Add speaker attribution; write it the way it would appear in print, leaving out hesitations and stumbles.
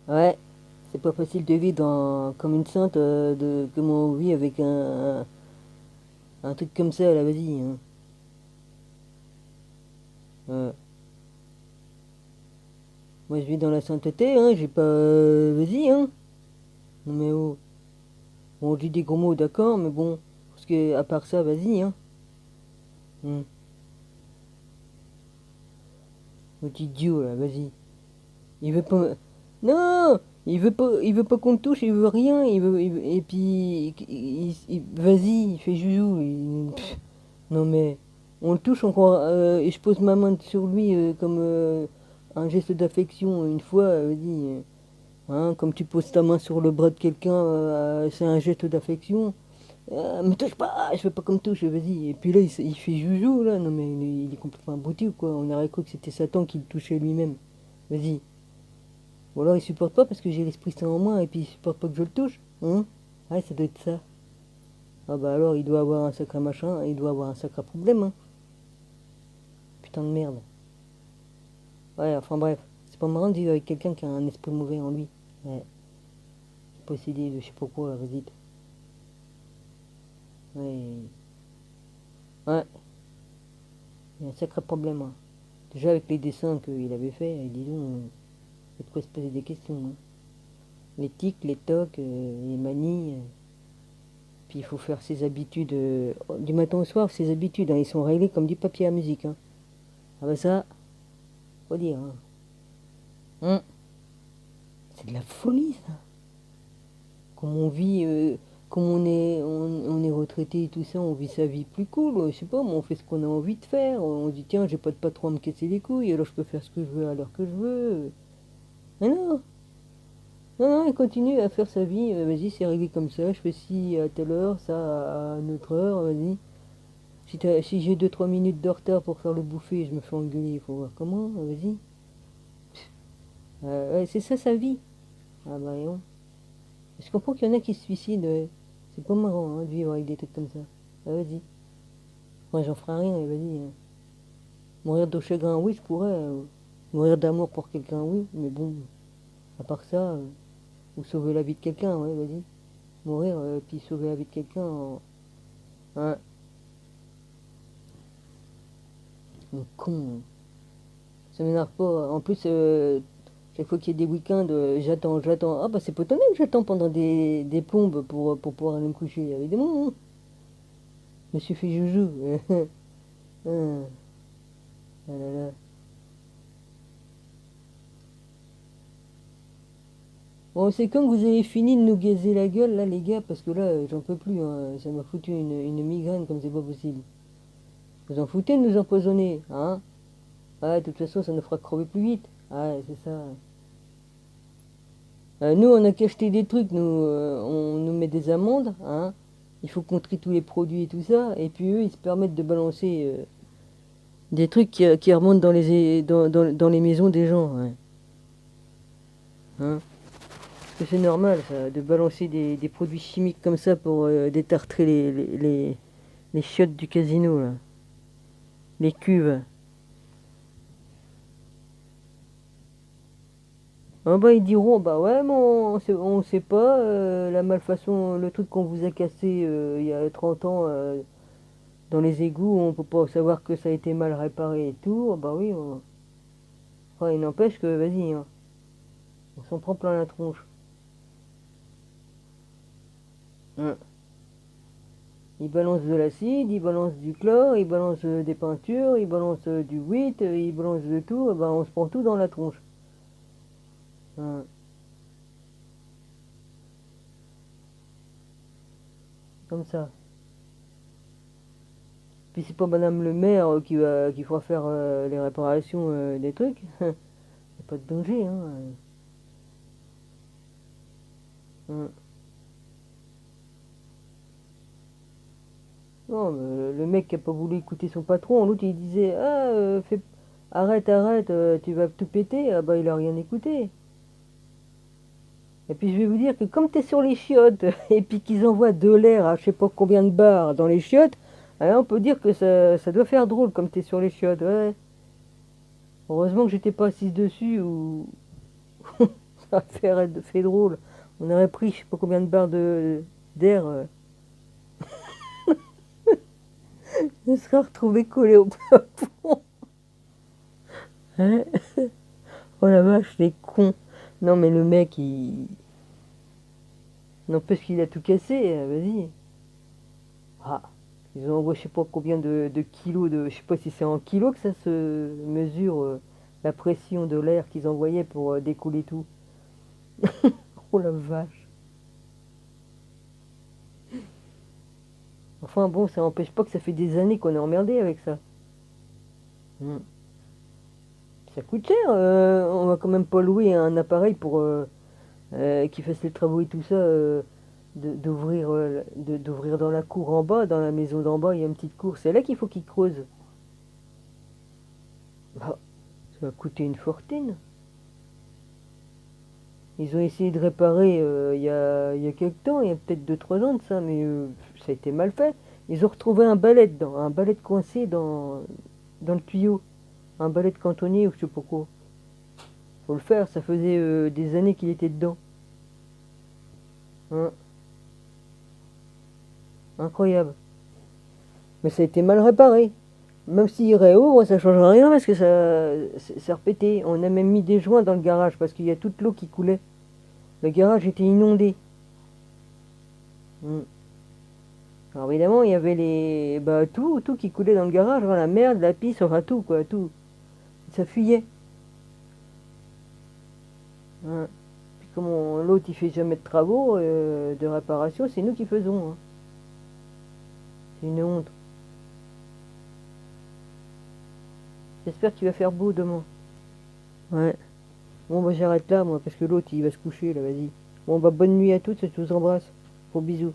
Speaker 1: Ouais, c'est pas facile de vivre comme une sainte, comme on vit avec un truc comme ça, là, vas-y, hein. Ouais. Moi, je vis dans la sainteté, hein, j'ai pas... vas-y, hein. Non, mais oh. Bon, je dis des gros mots, d'accord, mais bon, parce que, à part ça, vas-y, hein. Hmm. Petit idiot, là, vas-y. Il veut pas... Non! Il veut pas qu'on le touche, il veut rien, et puis... vas-y, il fait joujou, non mais, on le touche encore, et je pose ma main sur lui comme un geste d'affection une fois, vas-y, hein, comme tu poses ta main sur le bras de quelqu'un, c'est un geste d'affection. Me touche pas, je veux pas qu'on me touche, vas-y. Et puis là, il fait joujou, là, non mais il est complètement abruti ou quoi, on aurait cru que c'était Satan qui le touchait lui-même. Vas-y. Ou alors il supporte pas parce que j'ai l'Esprit Saint en moi et puis il supporte pas que je le touche, hein. Ouais, ça doit être ça. Ah bah alors il doit avoir un sacré machin, il doit avoir un sacré problème, hein. Putain de merde. Ouais, enfin bref, c'est pas marrant de vivre avec quelqu'un qui a un esprit mauvais en lui. Ouais, possédé de je sais pas quoi, vas-y. Ouais, ouais, il y a un sacré problème, hein. Déjà avec les dessins qu'il avait fait, disons, il y a de quoi se poser des questions, hein. Les tics, les tocs, les manies, puis il faut faire ses habitudes, du matin au soir, ses habitudes, hein, ils sont réglés comme du papier à musique, hein. Ah bah ça, faut dire, hein. Hum, c'est de la folie, ça. Comme on vit, comme on est retraité et tout ça, on vit sa vie plus cool. Je sais pas, mais on fait ce qu'on a envie de faire. On dit tiens, j'ai pas de patron à me casser les couilles, alors je peux faire ce que je veux à l'heure que je veux. Mais non, non, non, il continue à faire sa vie. Vas-y, c'est réglé comme ça. Je fais ci à telle heure, ça à une autre heure. Vas-y. Si j'ai deux trois minutes de retard pour faire le bouffer, je me fais engueuler. Il faut voir comment. Vas-y. Ouais, c'est ça sa vie. Ah bah non. Je comprends qu'il y en a qui se suicident. Ouais. C'est pas marrant hein, de vivre avec des trucs comme ça. Ah, vas-y. Moi, j'en ferai rien, et vas-y, hein. Mourir de chagrin, oui, je pourrais. Mourir d'amour pour quelqu'un, oui. Mais bon, à part ça, ou sauver la vie de quelqu'un, ouais, vas-y. Mourir, puis sauver la vie de quelqu'un. Ouais, un con, hein. Ça m'énerve pas. En plus, chaque fois qu'il y a des week-ends, j'attends. Ah bah c'est pas étonnant que j'attends pendant des plombes pour pouvoir aller me coucher. Évidemment, hein. Je me suis fait joujou. Ah, ah là là. Bon, c'est quand que vous avez fini de nous gazer la gueule, là, les gars, parce que là, j'en peux plus, hein. Ça m'a foutu une migraine comme c'est pas possible. Vous en foutez de nous empoisonner, hein? Ouais, de toute façon, ça nous fera crever plus vite. Ouais, c'est ça. Nous, on a qu'à acheter des trucs, nous, on nous met des amendes, hein? Il faut qu'on trie tous les produits et tout ça, et puis eux, ils se permettent de balancer des trucs qui remontent dans les maisons des gens, ouais. Hein? Parce que c'est normal, ça, de balancer des produits chimiques comme ça pour détartrer les chiottes du casino, là. Les cuves. Ah bah ils diront, bah ouais, mais on sait pas, la malfaçon, le truc qu'on vous a cassé il y a 30 ans dans les égouts, on peut pas savoir que ça a été mal réparé et tout. Ah bah oui, enfin, il n'empêche que, vas-y, hein, on s'en prend plein la tronche. Hein. Ils balancent de l'acide, ils balancent du chlore, ils balancent des peintures, ils balancent du huit, ils balancent de tout, bah on se prend tout dans la tronche. Hein. Comme ça. Puis c'est pas Madame le maire qui fera faire les réparations des trucs. Y a pas de danger, hein. Hum. Non, mais le mec qui a pas voulu écouter son patron, l'autre il disait ah arrête, arrête, tu vas tout péter. Ah bah il a rien écouté. Et puis je vais vous dire que comme t'es sur les chiottes et puis qu'ils envoient de l'air à je sais pas combien de bars dans les chiottes, alors on peut dire que ça doit faire drôle comme t'es sur les chiottes, ouais. Heureusement que j'étais pas assise dessus ou Ça fait drôle. On aurait pris je sais pas combien de barres d'air. On serait retrouvé collé au plafond. Hein. Oh la vache, les cons. Non mais le mec, il... N'empêche qu'il a tout cassé, vas-y. Ah, ils ont envoyé je sais pas combien de kilos de... Je sais pas si c'est en kilos que ça se mesure la pression de l'air qu'ils envoyaient pour découler tout. Oh la vache. Enfin bon, ça n'empêche pas que ça fait des années qu'on est emmerdé avec ça. Hmm. Ça coûte cher, on va quand même pas louer un appareil pour qui fasse les travaux et tout ça, d'ouvrir dans la cour en bas, dans la maison d'en bas, il y a une petite cour, c'est là qu'il faut qu'ils creusent. Bah, ça va coûter une fortune. Ils ont essayé de réparer il y a quelques temps, il y a peut-être 2 3 ans de ça, mais ça a été mal fait. Ils ont retrouvé un balai dedans, un balai coincé dans le tuyau. Un balai de cantonnier ou je sais pas quoi. Faut le faire, ça faisait des années qu'il était dedans. Hein, incroyable. Mais ça a été mal réparé. Même s'il réouvre, ça change rien parce que ça repétait. On a même mis des joints dans le garage parce qu'il y a toute l'eau qui coulait. Le garage était inondé. Hmm. Alors évidemment, il y avait tout qui coulait dans le garage, hein, la merde, la pisse, enfin tout quoi, tout. Ça fuyait. Hein. Puis comme l'autre il fait jamais de travaux, de réparation, c'est nous qui faisons. Hein. C'est une honte. J'espère qu'il va faire beau demain. Ouais. Bon bah j'arrête là moi parce que l'autre il va se coucher là, vas-y. Bon bah bonne nuit à toutes, je vous embrasse. Gros bisous.